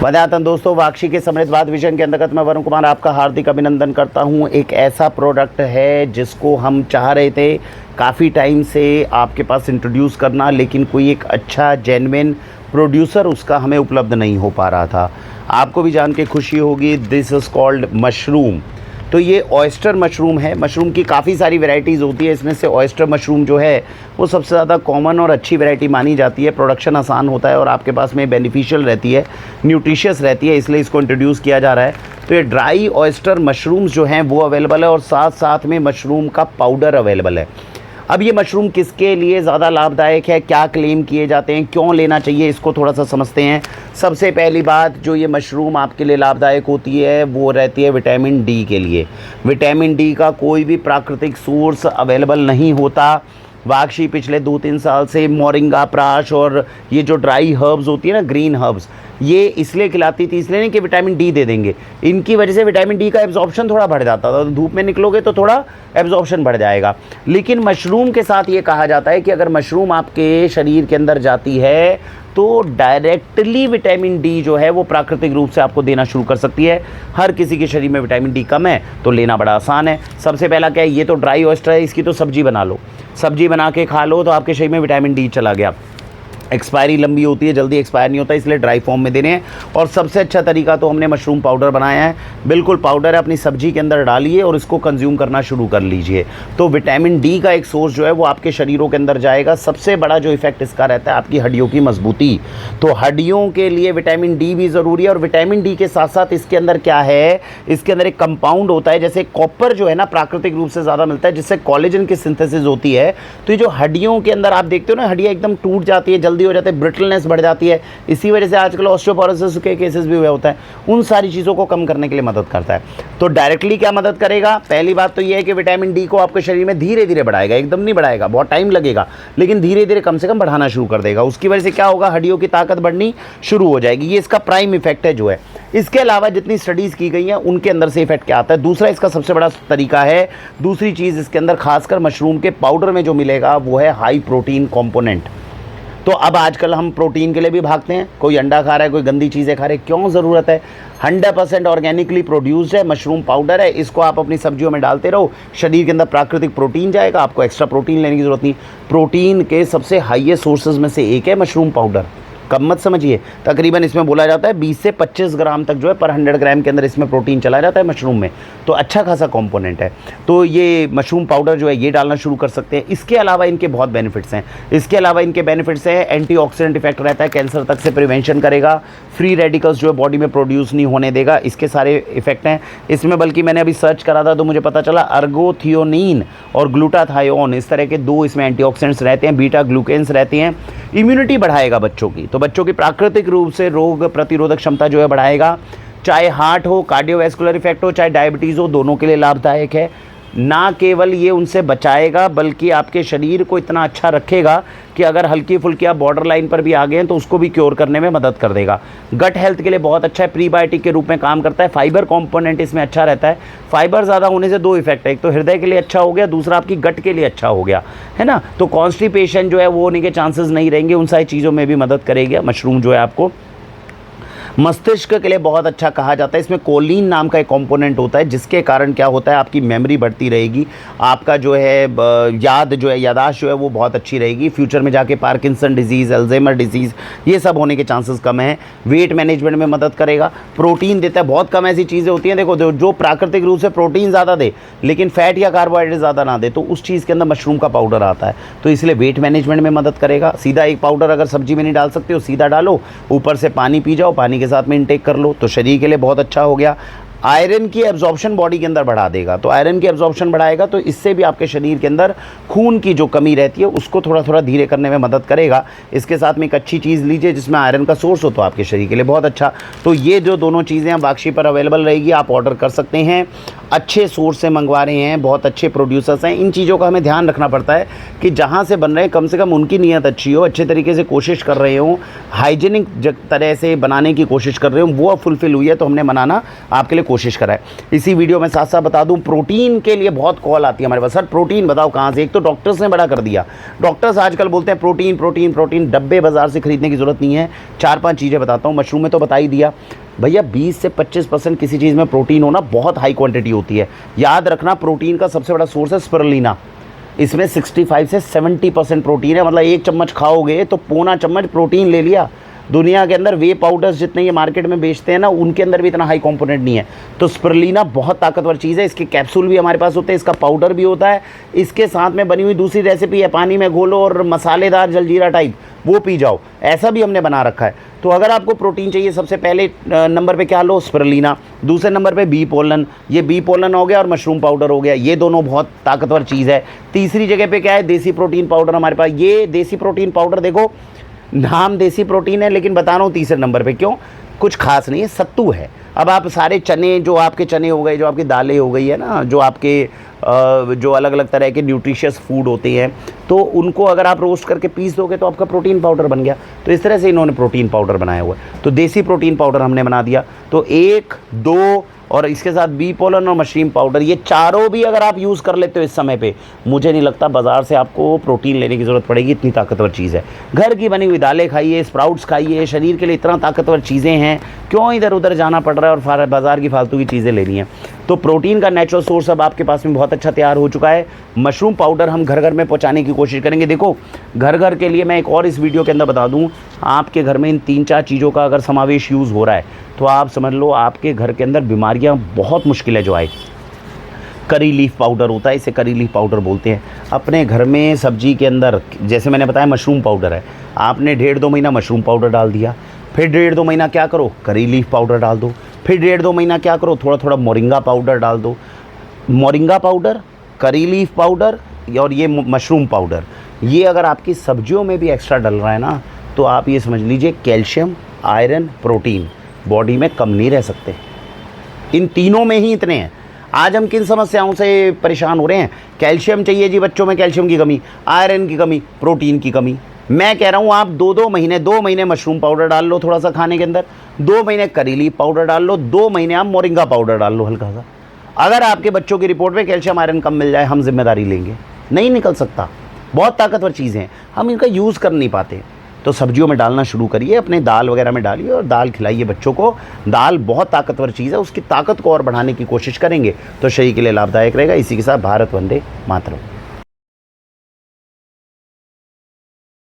वंदनातन दोस्तों, वाक्षी के समृद्धवाद विजन के अंतर्गत मैं वरुण कुमार आपका हार्दिक अभिनंदन करता हूं। एक ऐसा प्रोडक्ट है जिसको हम चाह रहे थे काफ़ी टाइम से आपके पास इंट्रोड्यूस करना, लेकिन कोई एक अच्छा जेन्युइन प्रोड्यूसर उसका हमें उपलब्ध नहीं हो पा रहा था। आपको भी जान के खुशी होगी, दिस इज़ कॉल्ड मशरूम। तो ये ऑयस्टर मशरूम है। मशरूम की काफ़ी सारी वैरायटीज़ होती है, इसमें से ऑयस्टर मशरूम जो है वो सबसे ज़्यादा कॉमन और अच्छी वैरायटी मानी जाती है। प्रोडक्शन आसान होता है और आपके पास में बेनिफिशियल रहती है, न्यूट्रिशियस रहती है, इसलिए इसको इंट्रोड्यूस किया जा रहा है। तो ये ड्राई ऑयस्टर मशरूम्स जो हैं वो अवेलेबल है और साथ साथ में मशरूम का पाउडर अवेलेबल है। अब ये मशरूम किसके लिए ज़्यादा लाभदायक है, क्या क्लेम किए जाते हैं, क्यों लेना चाहिए, इसको थोड़ा सा समझते हैं। सबसे पहली बात, जो ये मशरूम आपके लिए लाभदायक होती है वो रहती है विटामिन डी के लिए। विटामिन डी का कोई भी प्राकृतिक सोर्स अवेलेबल नहीं होता। वाक्षी पिछले 2-3 साल से मोरिंगा, प्राश और ये जो ड्राई हर्ब्स होती है ना, ग्रीन हर्ब्स, ये इसलिए खिलाती थी, इसलिए नहीं कि विटामिन डी दे देंगे। इनकी वजह से विटामिन डी का एब्जॉर्प्शन थोड़ा बढ़ जाता था, तो धूप में निकलोगे तो थोड़ा एब्जॉर्प्शन बढ़ जाएगा। लेकिन मशरूम के साथ ये कहा जाता है कि अगर मशरूम आपके शरीर के अंदर जाती है तो डायरेक्टली विटामिन डी जो है वो प्राकृतिक रूप से आपको देना शुरू कर सकती है। हर किसी के शरीर में विटामिन डी कम है तो लेना बड़ा आसान है। सबसे पहला क्या है, ये तो ड्राई ऑयस्टर है, इसकी तो सब्जी बना लो, सब्जी बना के खा लो तो आपके शरीर में विटामिन डी चला गया। एक्सपायरी लंबी होती है, जल्दी एक्सपायर नहीं होता, इसलिए ड्राई फॉर्म में देने हैं। और सबसे अच्छा तरीका तो हमने मशरूम पाउडर बनाया है। बिल्कुल पाउडर है, अपनी सब्जी के अंदर डालिए और इसको कंज्यूम करना शुरू कर लीजिए। तो विटामिन डी का एक सोर्स जो है वो आपके शरीरों के अंदर जाएगा। सबसे बड़ा जो इफेक्ट इसका रहता है आपकी हड्डियों की मजबूती। तो हड्डियों के लिए विटामिन डी भी ज़रूरी है। और विटामिन डी के साथ साथ इसके अंदर क्या है, इसके अंदर एक कंपाउंड होता है, जैसे कॉपर जो है ना प्राकृतिक रूप से ज़्यादा मिलता है, जिससे कोलेजन की सिंथेसिस होती है। तो ये जो हड्डियों के अंदर आप देखते हो ना, हड्डियाँ एकदम टूट जाती है, जल्दी हो जाते हैं, ब्रिटलनेस बढ़ जाती है। इसी वजह से आजकल ऑस्टियोपोरोसिस के केसेस भी हुए होते हैं। उन सारी चीज़ों को कम करने के लिए मदद करता है। तो डायरेक्टली क्या मदद करेगा, पहली बात तो ये है कि विटामिन डी को आपके शरीर में धीरे धीरे बढ़ाएगा, एकदम नहीं बढ़ाएगा, बहुत टाइम लगेगा, लेकिन धीरे धीरे कम से कम बढ़ाना शुरू कर देगा। उसकी वजह से क्या होगा, हड्डियों की ताकत बढ़नी शुरू हो जाएगी। ये इसका प्राइम इफेक्ट है जो है। इसके अलावा जितनी स्टडीज़ की गई हैं उनके अंदर से इफेक्ट क्या आता है। दूसरा इसका सबसे बड़ा तरीका है, दूसरी चीज़ इसके अंदर खासकर मशरूम के पाउडर में जो मिलेगा वो है हाई प्रोटीन कॉम्पोनेंट। तो अब आजकल हम प्रोटीन के लिए भी भागते हैं, कोई अंडा खा रहा है, कोई गंदी चीज़ें खा रहे हैं, क्यों ज़रूरत है। 100% ऑर्गेनिकली प्रोड्यूस्ड है, मशरूम पाउडर है, इसको आप अपनी सब्जियों में डालते रहो, शरीर के अंदर प्राकृतिक प्रोटीन जाएगा, आपको एक्स्ट्रा प्रोटीन लेने की ज़रूरत नहीं। प्रोटीन के सबसे हाईएस्ट सोर्सेज में से एक है मशरूम पाउडर, कम मत समझिए। तकरीबन इसमें बोला जाता है 20 से 25 ग्राम तक जो है पर 100 ग्राम के अंदर इसमें प्रोटीन चला जाता है मशरूम में। तो अच्छा खासा कंपोनेंट है। तो ये मशरूम पाउडर जो है ये डालना शुरू कर सकते हैं। इसके अलावा इनके बहुत बेनिफिट्स हैं। एंटीऑक्सीडेंट इफेक्ट रहता है, कैंसर तक से प्रिवेंशन करेगा, फ्री रेडिकल्स जो है बॉडी में प्रोड्यूस नहीं होने देगा, इसके सारे इफेक्ट हैं इसमें। बल्कि मैंने अभी सर्च करा था तो मुझे पता चला अर्गोथियोनिन और ग्लूटाथायोन, इस तरह के 2 इसमें एंटीऑक्सीडेंट्स रहते हैं, बीटा ग्लूकेन्स रहती हैं। इम्यूनिटी बढ़ाएगा बच्चों की, तो बच्चों की प्राकृतिक रूप से रोग प्रतिरोधक क्षमता जो है बढ़ाएगा। चाहे हार्ट हो, कार्डियोवैस्कुलर इफेक्ट हो, चाहे डायबिटीज़ हो, दोनों के लिए लाभदायक है। ना केवल ये उनसे बचाएगा बल्कि आपके शरीर को इतना अच्छा रखेगा कि अगर हल्की फुल्की आप बॉर्डर लाइन पर भी आ गए हैं तो उसको भी क्योर करने में मदद कर देगा। गट हेल्थ के लिए बहुत अच्छा है, प्रीबायोटिक के रूप में काम करता है। फाइबर कंपोनेंट इसमें अच्छा रहता है। फाइबर ज़्यादा होने से 2 इफेक्ट है, एक तो हृदय के लिए अच्छा हो गया, दूसरा आपकी गट के लिए अच्छा हो गया, है ना। तो कॉन्स्टिपेशन जो है वो होने के चांसेस नहीं रहेंगे, उन सारी चीज़ों में भी मदद करेगी मशरूम जो है आपको। मस्तिष्क के लिए बहुत अच्छा कहा जाता है। इसमें कोलिन नाम का एक कंपोनेंट होता है जिसके कारण क्या होता है, आपकी मेमोरी बढ़ती रहेगी, आपका जो है यादाश्त जो है वो बहुत अच्छी रहेगी। फ्यूचर में जाके पार्किंसन डिजीज़, अल्जाइमर डिजीज़, ये सब होने के चांसेस कम हैं। वेट मैनेजमेंट में मदद करेगा। प्रोटीन देता है, बहुत कम ऐसी चीज़ें होती हैं देखो जो प्राकृतिक रूप से प्रोटीन ज़्यादा दे लेकिन फैट या कार्बोहाइड्रेट ज़्यादा ना दे, तो उस चीज़ के अंदर मशरूम का पाउडर आता है। तो इसलिए वेट मैनेजमेंट में मदद करेगा। सीधा एक पाउडर अगर सब्जी में नहीं डाल सकते हो, सीधा डालो, ऊपर से पानी पी जाओ, पानी के साथ में इंटेक कर लो, तो शरीर के लिए बहुत अच्छा हो गया। आयरन की एब्जॉर्प्शन बॉडी के अंदर बढ़ा देगा, तो आयरन की एब्जॉर्प्शन बढ़ाएगा तो इससे भी आपके शरीर के अंदर खून की जो कमी रहती है उसको थोड़ा थोड़ा धीरे करने में मदद करेगा। इसके साथ में एक अच्छी चीज़ लीजिए जिसमें आयरन का सोर्स हो तो आपके शरीर के लिए बहुत अच्छा। तो ये जो दोनों चीज़ें वाक्षी पर अवेलेबल रहेगी, आप ऑर्डर कर सकते हैं। अच्छे सोर्स से मंगवा रहे हैं, बहुत अच्छे प्रोड्यूसर्स हैं। इन चीज़ों का हमें ध्यान रखना पड़ता है कि जहाँ से बन रहे हैं कम से कम उनकी नीयत अच्छी हो, अच्छे तरीके से कोशिश कर रहे हों, हाइजीनिक तरह से बनाने की कोशिश कर रहे हों, वो फुलफ़िल हुई है तो हमने बनाना आपके लिए कोशिश करा है। इसी वीडियो में साथ साथ बता दूँ, प्रोटीन के लिए बहुत कॉल आती है हमारे पास, सर प्रोटीन बताओ कहाँ से। एक तो डॉक्टर्स ने बड़ा कर दिया, डॉक्टर्स आजकल बोलते हैं प्रोटीन प्रोटीन प्रोटीन, डब्बे बाज़ार से खरीदने की ज़रूरत नहीं है। 4-5 चीज़ें बताता हूँ। मशरूम में तो बता ही दिया भैया, 20 से 25% किसी चीज़ में प्रोटीन होना बहुत हाई क्वांटिटी होती है। याद रखना, प्रोटीन का सबसे बड़ा सोर्स है स्पिरुलिना। इसमें 65 से 70% प्रोटीन है। मतलब 1 चम्मच खाओगे तो पौना चम्मच प्रोटीन ले लिया। दुनिया के अंदर वे पाउडर्स जितने ये मार्केट में बेचते हैं ना, उनके अंदर भी इतना हाई कंपोनेंट नहीं है। तो स्पिरुलिना बहुत ताकतवर चीज़ है। इसके कैप्सूल भी हमारे पास होते हैं, इसका पाउडर भी होता है। इसके साथ में बनी हुई दूसरी रेसिपी है, पानी में घोलो और मसालेदार जलजीरा टाइप वो पी जाओ, ऐसा भी हमने बना रखा है। तो अगर आपको प्रोटीन चाहिए, सबसे पहले नंबर पे क्या लो, स्पिरुलिना। दूसरे नंबर पे बी पोलन, ये बी पोलन हो गया और मशरूम पाउडर हो गया, ये दोनों बहुत ताकतवर चीज़ है। तीसरी जगह पे क्या है, देसी प्रोटीन पाउडर हमारे पास। ये देसी प्रोटीन पाउडर देखो, नाम देसी प्रोटीन है लेकिन बता रहा हूँ तीसरे नंबर पे क्यों, कुछ खास नहीं है, सत्तू है। अब आप सारे चने, जो आपके चने हो गए, जो आपकी दालें हो गई है ना, जो आपके जो अलग अलग तरह के न्यूट्रिशियस फूड होते हैं, तो उनको अगर आप रोस्ट करके पीस दोगे तो आपका प्रोटीन पाउडर बन गया। तो इस तरह से इन्होंने प्रोटीन पाउडर बनाया हुआ है। तो देसी प्रोटीन पाउडर हमने बना दिया। तो 1, 2 और इसके साथ बी पोलन और मशरूम पाउडर, ये चारों भी अगर आप यूज़ कर लेते हो इस समय पे, मुझे नहीं लगता बाज़ार से आपको प्रोटीन लेने की ज़रूरत पड़ेगी। इतनी ताकतवर चीज़ है। घर की बनी हुई दालें खाइए, स्प्राउट्स खाइए, शरीर के लिए इतना ताकतवर चीज़ें हैं, क्यों इधर उधर जाना पड़ रहा है और बाज़ार की फालतू की चीज़ें लेनी है। तो प्रोटीन का नेचुरल सोर्स अब आपके पास में बहुत अच्छा तैयार हो चुका है। मशरूम पाउडर हम घर घर में पहुंचाने की कोशिश करेंगे। देखो, घर घर के लिए मैं एक और इस वीडियो के अंदर बता दूं, आपके घर में इन 3-4 चीज़ों का अगर समावेश यूज़ हो रहा है तो आप समझ लो आपके घर के अंदर बीमारियां बहुत मुश्किल है जो आए। करी लीफ पाउडर होता है, इसे करी लीफ पाउडर बोलते हैं। अपने घर में सब्जी के अंदर, जैसे मैंने बताया मशरूम पाउडर है, आपने 1.5-2 महीना मशरूम पाउडर डाल दिया, फिर 1.5-2 महीना क्या करो, करी लीफ पाउडर डाल दो, फिर 1.5-2 महीना क्या करो, थोड़ा थोड़ा मोरिंगा पाउडर डाल दो। मोरिंगा पाउडर, करी लीफ पाउडर और ये मशरूम पाउडर, ये अगर आपकी सब्जियों में भी एक्स्ट्रा डल रहा है ना, तो आप ये समझ लीजिए कैल्शियम, आयरन, प्रोटीन बॉडी में कम नहीं रह सकते। इन तीनों में ही इतने हैं। आज हम किन समस्याओं से परेशान हो रहे हैं, कैल्शियम चाहिए जी बच्चों में, कैल्शियम की कमी, आयरन की कमी, प्रोटीन की कमी। मैं कह रहा हूँ आप 2 महीने मशरूम पाउडर डाल लो थोड़ा सा खाने के अंदर, 2 महीने करी लीफ पाउडर डाल लो, 2 महीने आप मोरिंगा पाउडर डाल लो हल्का सा। अगर आपके बच्चों की रिपोर्ट में कैल्शियम आयरन कम मिल जाए, हम जिम्मेदारी लेंगे। नहीं निकल सकता, बहुत ताकतवर चीज़ें हैं, हम इनका यूज़ कर नहीं पाते। तो सब्जियों में डालना शुरू करिए, अपने दाल वगैरह में डालिए और दाल खिलाइए बच्चों को। दाल बहुत ताकतवर चीज़ है, उसकी ताकत को और बढ़ाने की कोशिश करेंगे तो शरीर के लिए लाभदायक रहेगा। इसी के साथ भारत वंदे मातरम।